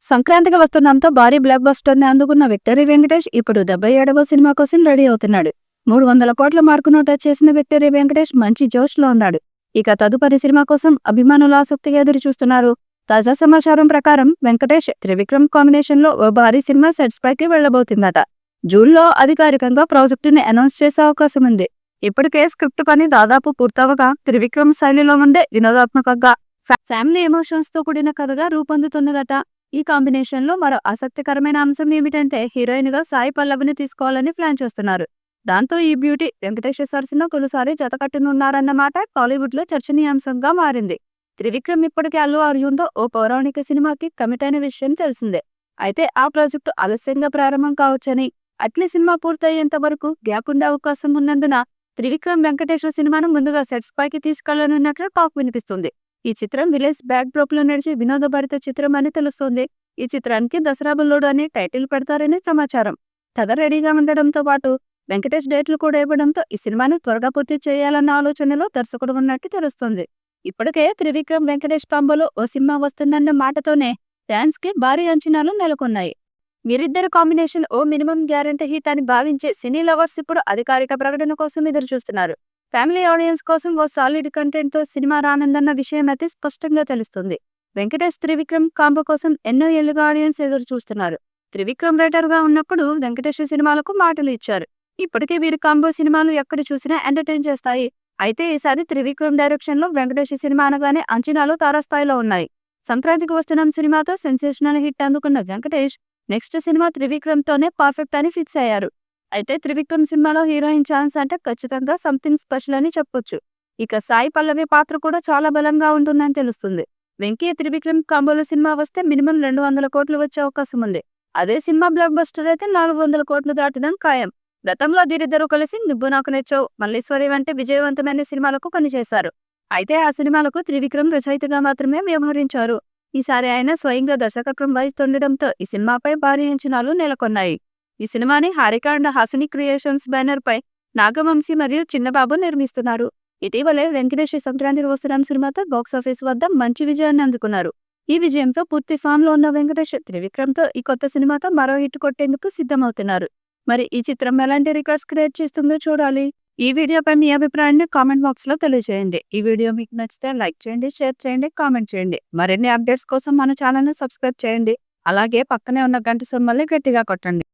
సంక్రాంతికి వస్తుండటంతో భారీ బ్లాక్ బస్టర్ని అందుకున్న విక్టరీ వెంకటేష్ ఇప్పుడు 77వ సినిమా కోసం రెడీ అవుతున్నాడు. 300 కోట్ల మార్కును టచ్ చేసిన విక్టరీ వెంకటేష్ మంచి జోష్లో ఉన్నాడు. ఇక తదుపరి సినిమా కోసం అభిమానులు ఆసక్తిగా ఎదురు చూస్తున్నారు. తాజా సమాచారం ప్రకారం వెంకటేష్ త్రివిక్రమ్ కాంబినేషన్లో ఓ భారీ సినిమా సెట్స్ పైకి వెళ్లబోతుందట. జూన్లో అధికారికంగా ప్రాజెక్టుని అనౌన్స్ చేసే అవకాశం ఉంది. ఇప్పటికే స్క్రిప్ట్ పని దాదాపు పూర్తవగా త్రివిక్రమ్ శైలిలో ఉండే వినోదాత్మకంగా ఫ్యామిలీ ఎమోషన్స్ తో కూడిన కథగా రూపొందుతున్నదట. ఈ కాంబినేషన్ లో మరో ఆసక్తికరమైన అంశం ఏమిటంటే హీరోయిన్ గా సాయి పల్లవిని తీసుకోవాలని ప్లాన్ చేస్తున్నారు. దాంతో ఈ బ్యూటీ వెంకటేష్ సరసన తొలిసారి జతకట్టనున్నారన్నమాట టాలీవుడ్ లో చర్చనీయాంశంగా మారింది. త్రివిక్రమ్ ఇప్పటికే అల్లు అర్జున్ తో ఓ పౌరాణిక సినిమాకి కమిట్ అయిన విషయం తెలిసిందే. అయితే ఆ ప్రాజెక్టు ఆలస్యంగా ప్రారంభం కావచ్చని, అట్లీ సినిమా పూర్తయ్యేంత వరకు గ్యాప్ ఉండే అవకాశం ఉన్నందున త్రివిక్రమ్ వెంకటేష్ సినిమాను ముందుగా సెట్స్ పైకి తీసుకెళ్లనున్నట్లు టాక్ వినిపిస్తుంది. ఈ చిత్రం విలేజ్ బ్యాక్ డ్రాప్ లో నడిచే వినోదభరిత చిత్రం అని తెలుస్తోంది. ఈ చిత్రానికి దసరా బుల్లోడు అని టైటిల్ పెడతారని సమాచారం. కథ రెడీగా ఉండడంతో పాటు వెంకటేష్ డేట్లు కూడా ఇవ్వడంతో ఈ సినిమాను త్వరగా పూర్తి చేయాలన్న ఆలోచనలో దర్శకుడు ఉన్నట్టు తెలుస్తుంది. ఇప్పటికే త్రివిక్రమ్ వెంకటేష్ కాంబోలో ఓ సినిమా వస్తుందన్న మాటతోనే ఫ్యాన్స్ కి భారీ అంచనాలు నెలకొన్నాయి. వీరిద్దరు కాంబినేషన్ ఓ మినిమం గ్యారంటీ హిట్ అని భావించే సినీ లవర్స్ ఇప్పుడు అధికారిక ప్రకటన కోసం ఎదురు చూస్తున్నారు. ఫ్యామిలీ ఆడియన్స్ కోసం ఓ సాలిడ్ కంటెంట్ తో సినిమా రానుందన్న విషయం అయితే స్పష్టంగా తెలుస్తుంది. వెంకటేష్ త్రివిక్రమ్ కాంబో కోసం ఎన్నో ఏళ్లుగా ఆడియన్స్ ఎదురు చూస్తున్నారు. త్రివిక్రమ్ రైటర్ గా ఉన్నప్పుడు వెంకటేష్ సినిమాలకు మాటలు ఇచ్చారు. ఇప్పటికే వీరి కాంబో సినిమాలు ఎక్కడ చూసినా ఎంటర్టైన్ చేస్తాయి. అయితే ఈసారి త్రివిక్రమ్ డైరెక్షన్ లో వెంకటేష్ సినిమా అనగానే అంచనాలు తారాస్థాయిలో ఉన్నాయి. సంక్రాంతికి వస్తున్న సినిమాతో సెన్సేషనల్ హిట్ అందుకున్న వెంకటేష్ నెక్స్ట్ సినిమా త్రివిక్రమ్ తోనే పర్ఫెక్ట్ అని ఫిక్స్ అయ్యారు. అయితే త్రివిక్రమ్ సినిమాలో హీరోయిన్ ఛాన్స్ అంటే ఖచ్చితంగా సంథింగ్ స్పెషల్ అని చెప్పొచ్చు. ఇక సాయి పల్లవి పాత్ర కూడా చాలా బలంగా ఉంటుందని తెలుస్తుంది. వెంకీ త్రివిక్రమ్ కాంబోలో సినిమా వస్తే మినిమం 200 కోట్లు వచ్చే అవకాశం ఉంది. అదే సినిమా బ్లాక్ బస్టర్ అయితే 400 కోట్లు దాటడం ఖాయం. గతంలో వీరిద్దరూ కలిసి నువ్వు నాకు నచ్చావు, మల్లీశ్వరి వంటి విజయవంతమైన సినిమాలకు పనిచేశారు. అయితే ఆ సినిమాలకు త్రివిక్రమ్ రచయితగా మాత్రమే వ్యవహరించారు. ఈసారి ఆయన స్వయంగా దర్శకత్వం వహిస్తుండటంతో ఈ సినిమాపై భారీ అంచనాలు నెలకొన్నాయి. ఈ సినిమాని Haarika and Hassine Creations banner పై నాగవంశీ మరియు చిన్నబాబు నిర్మిస్తున్నారు. ఇటీవలే వెంకటేష్ సంక్రాంతికి వస్తున్న సినిమాతో బాక్సాఫీస్ వద్ద మంచి విజయాన్ని అందుకున్నారు. ఈ విజయంతో పూర్తి ఫామ్ లో ఉన్న వెంకటేష్ త్రివిక్రమ్ తో ఈ కొత్త సినిమాతో మరో హిట్ కొట్టేందుకు సిద్ధమవుతున్నారు. మరి ఈ చిత్రం ఎలాంటి రికార్డ్స్ క్రియేట్ చేస్తుందో చూడాలి. ఈ వీడియోపై మీ అభిప్రాయాన్ని కామెంట్ బాక్స్ లో తెలియజేయండి. ఈ వీడియో మీకు నచ్చితే లైక్ చేయండి, షేర్ చేయండి, కామెంట్ చేయండి. మరిన్ని అప్డేట్స్ కోసం మన ఛానల్ ని సబ్స్క్రైబ్ చేయండి. అలాగే పక్కనే ఉన్న గంట సింబల్ని గట్టిగా కొట్టండి.